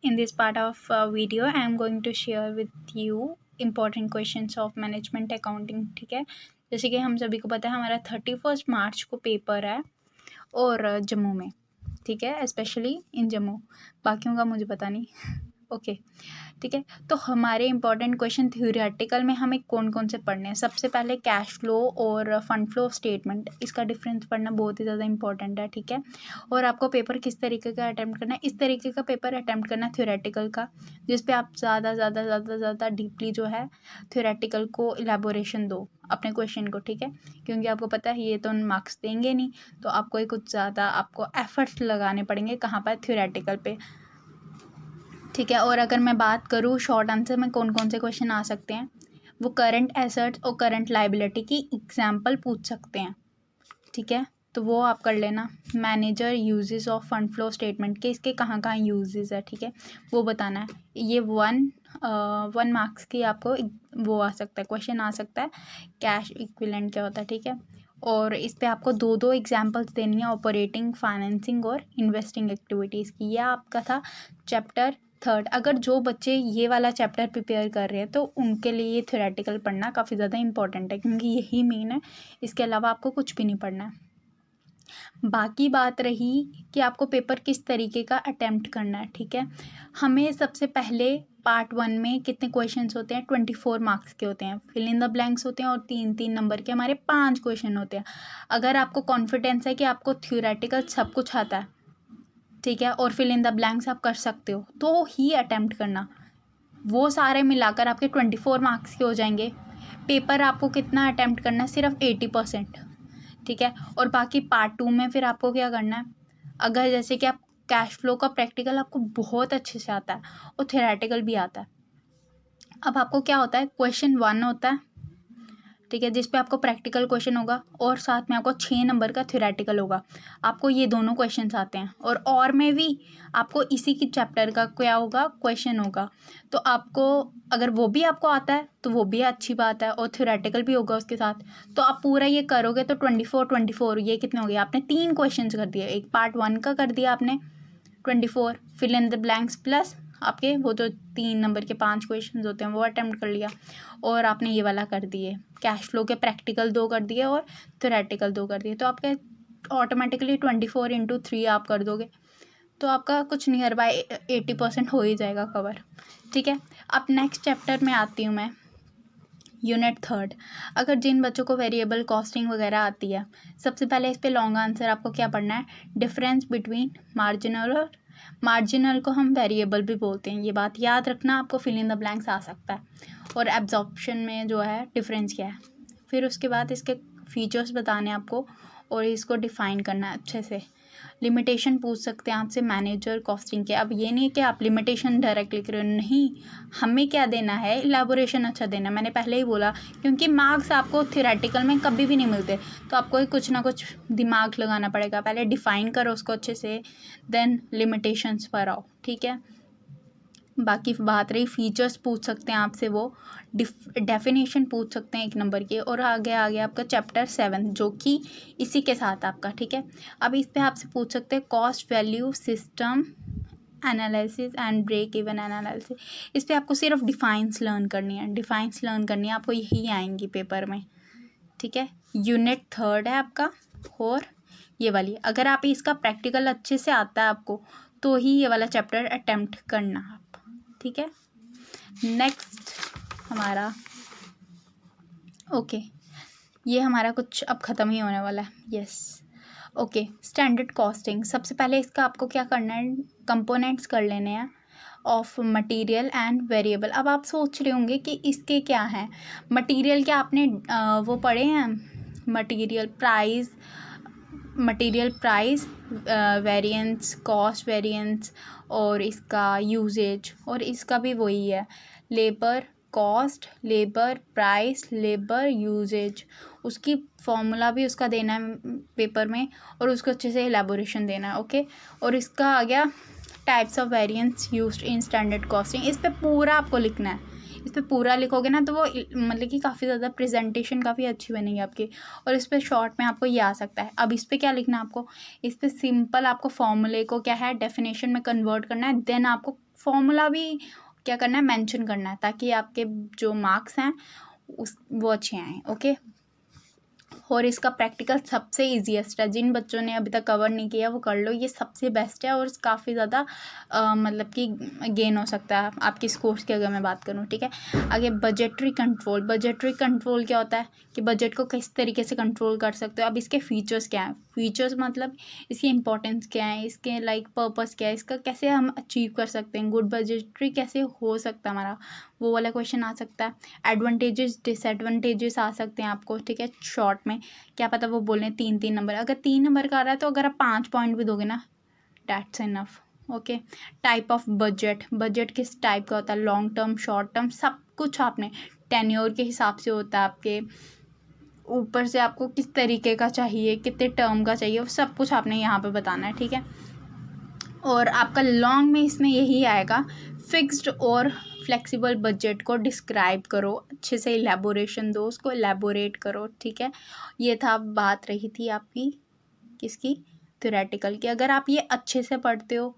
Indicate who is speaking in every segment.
Speaker 1: In this part of video I am going to share with you important questions of management accounting। ठीक है, जैसे कि हम सभी को पता है हमारा 31 मार्च को पेपर है और जम्मू में, ठीक है, स्पेशली इन जम्मू, बाकियों का मुझे पता नहीं। ओके ठीक है, तो हमारे इंपॉर्टेंट क्वेश्चन थ्योरेटिकल में हमें कौन कौन से पढ़ने हैं। सबसे पहले कैश फ्लो और फंड फ्लो स्टेटमेंट, इसका डिफरेंस पढ़ना बहुत ही ज़्यादा इंपॉर्टेंट है। ठीक है, और आपको पेपर किस तरीके का अटैम्प्ट करना है, इस तरीके का पेपर अटैम्प्ट करना है थ्योरेटिकल का, जिस पे आप ज़्यादा डीपली जो है थ्योरेटिकल को इलेबोरेशन दो अपने क्वेश्चन को। ठीक है, क्योंकि आपको पता है ये तो मार्क्स देंगे नहीं, तो आपको कुछ ज़्यादा आपको एफर्ट्स लगाने पड़ेंगे कहाँ पर, थ्योरेटिकल पे। ठीक है, और अगर मैं बात करूँ शॉर्ट आंसर में कौन कौन से क्वेश्चन आ सकते हैं, वो करंट एसेट्स और करंट लाइबिलिटी की एग्जांपल पूछ सकते हैं। ठीक है, तो वो आप कर लेना। Manager uses of fund flow statement के इसके कहाँ कहाँ यूजेस है, ठीक है, वो बताना है। ये वन मार्क्स की आपको वो आ सकता है, क्वेश्चन आ सकता है, कैश इक्विवेलेंट क्या होता है। ठीक है, और इस पे आपको दो एग्जांपल्स देनी है, ऑपरेटिंग, फाइनेंसिंग और इन्वेस्टिंग एक्टिविटीज़ की। यह आपका था चैप्टर 3। अगर जो बच्चे ये वाला चैप्टर प्रिपेयर कर रहे हैं तो उनके लिए ये थ्योरेटिकल पढ़ना काफ़ी ज़्यादा इंपॉर्टेंट है, क्योंकि यही मेन है, इसके अलावा आपको कुछ भी नहीं पढ़ना है। बाकी बात रही कि आपको पेपर किस तरीके का अटेम्प्ट करना है। ठीक है, हमें सबसे पहले पार्ट 1 में कितने क्वेश्चंस होते हैं, 24 मार्क्स के होते हैं, फिल इन द ब्लैंक्स होते हैं, और 3-3 नंबर के हमारे 5 क्वेश्चन होते हैं। अगर आपको कॉन्फिडेंस है कि आपको थ्योरेटिकल सब कुछ आता है, ठीक है, और फिल इन द ब्लैंक्स आप कर सकते हो, तो ही अटेम्प्ट करना। वो सारे मिलाकर आपके 24 मार्क्स के हो जाएंगे। पेपर आपको कितना अटेम्प्ट करना है, सिर्फ 80%। ठीक है, और बाकी पार्ट 2 में फिर आपको क्या करना है, अगर जैसे कि आप कैश फ्लो का प्रैक्टिकल आपको बहुत अच्छे से आता है और थ्योरेटिकल भी आता है। अब आपको क्या होता है, क्वेश्चन 1 होता है, ठीक है, जिस पे आपको प्रैक्टिकल क्वेश्चन होगा और साथ में आपको 6 नंबर का थ्योरेटिकल होगा। आपको ये दोनों क्वेश्चंस आते हैं, और में भी आपको इसी की चैप्टर का क्या होगा, क्वेश्चन होगा। तो आपको अगर वो भी आपको आता है तो वो भी अच्छी बात है, और थ्योरेटिकल भी होगा उसके साथ, तो आप पूरा ये करोगे तो 24 ये कितने हो गए, आपने 3 क्वेश्चन कर दिए। एक पार्ट 1 का कर दिया आपने 24, fill in the blanks plus आपके वो जो 3 नंबर के 5 क्वेश्चन होते हैं वो अटेम्प्ट कर लिया, और आपने ये वाला कर दिए, कैश फ्लो के प्रैक्टिकल 2 कर दिए और थ्योरेटिकल 2 कर दिए, तो आपके ऑटोमेटिकली 24 × 3 आप कर दोगे, तो आपका कुछ नियर बाय 80% हो ही जाएगा कवर। ठीक है, अब नेक्स्ट चैप्टर में आती हूँ मैं, यूनिट 3। अगर जिन बच्चों को वेरिएबल कॉस्टिंग वगैरह आती है, सबसे पहले इस पे लॉन्ग आंसर आपको क्या पढ़ना है, डिफरेंस बिटवीन मार्जिनल और मार्जिनल को हम वेरिएबल भी बोलते हैं, ये बात याद रखना। आपको फिल इन द ब्लैंक्स आ सकता है, और एब्जॉर्प्शन में जो है डिफरेंस क्या है। फिर उसके बाद इसके फीचर्स बताने आपको, और इसको डिफ़ाइन करना है अच्छे से। लिमिटेशन पूछ सकते हैं आपसे मैनेजर कॉस्टिंग के। अब ये नहीं है कि आप लिमिटेशन डायरेक्ट लिख रहे हो, नहीं, हमें क्या देना है, इलेबोरेशन अच्छा देना। मैंने पहले ही बोला, क्योंकि मार्क्स आपको थ्योरेटिकल में कभी भी नहीं मिलते, तो आपको कुछ ना कुछ दिमाग लगाना पड़ेगा। पहले डिफ़ाइन करो उसको अच्छे से, देन लिमिटेशंस पर आओ। ठीक है, बाकी बात रही फीचर्स पूछ सकते हैं आपसे, वो डेफिनेशन पूछ सकते हैं 1 नंबर की, और आगे आपका चैप्टर 7 जो कि इसी के साथ आपका। ठीक है, अब इस पे आपसे पूछ सकते हैं cost value system analysis and break even analysis. इस पे आपको सिर्फ डिफाइंस लर्न करनी है, आपको यही आएंगी पेपर में। ठीक है, यूनिट 3 है आपका, और ये वाली अगर आप इसका प्रैक्टिकल अच्छे से आता है आपको, तो ही ये वाला चैप्टर अटेम्प्ट करना आप। ठीक है, नेक्स्ट हमारा ओके, ये हमारा कुछ अब ख़त्म ही होने वाला है। Yes, okay, standard costing. सबसे पहले इसका आपको क्या करना है, कंपोनेंट्स कर लेने हैं ऑफ मटेरियल एंड वेरिएबल। अब आप सोच रहे होंगे कि इसके क्या हैं, मटेरियल क्या आपने वो पढ़े हैं, material price variance, cost variance, और इसका यूजेज, और इसका भी वही है, labour cost, labour price, labour usage. उसकी फॉर्मूला भी उसका देना है पेपर में, और उसको अच्छे से एलेबोरेशन देना है। ओके, और इसका आ गया types of variance used in standard costing. इस पर पूरा आपको लिखना है, इस पर पूरा लिखोगे ना तो वो मतलब कि काफ़ी ज़्यादा प्रेजेंटेशन काफ़ी अच्छी बनेगी आपकी, और इस पर शॉर्ट में आपको ये आ सकता है। अब इस पर क्या लिखना है आपको, इस पर सिंपल आपको फॉर्मूले को क्या है, डेफिनेशन में कन्वर्ट करना है, देन आपको फॉर्मूला भी क्या करना है, मेंशन करना है, ताकि आपके जो मार्क्स हैं वो अच्छे आएँ। ओके, और इसका प्रैक्टिकल सबसे ईजीएस्ट है। जिन बच्चों ने अभी तक कवर नहीं किया वो कर लो, ये सबसे बेस्ट है और काफ़ी ज़्यादा मतलब कि गेन हो सकता है आपकी स्कोर्स की, अगर मैं बात करूँ। ठीक है, आगे बजटरी कंट्रोल। बजटरी कंट्रोल क्या होता है कि बजट को किस तरीके से कंट्रोल कर सकते हो। अब इसके फीचर्स क्या हैं, फीचर्स मतलब इसकी इंपॉर्टेंस क्या है, इसके लाइक पर्पस क्या है, इसका कैसे हम अचीव कर सकते हैं, गुड बजटरी कैसे हो सकता है हमारा, वो वाला क्वेश्चन आ सकता है। एडवांटेजेस डिसएडवांटेजेस आ सकते हैं आपको। ठीक है, शॉर्ट में क्या पता वो बोलें 3-3 नंबर, अगर 3 नंबर का आ रहा है तो अगर आप 5 पॉइंट भी दोगे ना, that's enough. Okay, type of budget. Budget किस टाइप का होता है, लॉन्ग टर्म, शॉर्ट टर्म, सब कुछ आपने टेन्योर के हिसाब से होता है आपके ऊपर से, आपको किस तरीके का चाहिए, कितने टर्म का चाहिए, वो सब कुछ आपने यहाँ पे बताना है। ठीक है, और आपका लॉन्ग में इसमें यही आएगा, फिक्स्ड और फ्लेक्सिबल बजट को डिस्क्राइब करो, अच्छे से इलेबोरेशन दो, उसको इलेबोरेट करो। ठीक है, ये था, बात रही थी आपकी किसकी, थ्योरेटिकल की। अगर आप ये अच्छे से पढ़ते हो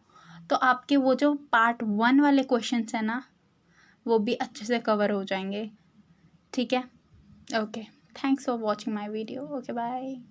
Speaker 1: तो आपके वो जो पार्ट 1 वाले क्वेश्चंस हैं ना, वो भी अच्छे से कवर हो जाएंगे। ठीक है, okay, thanks for watching my video. Okay, bye.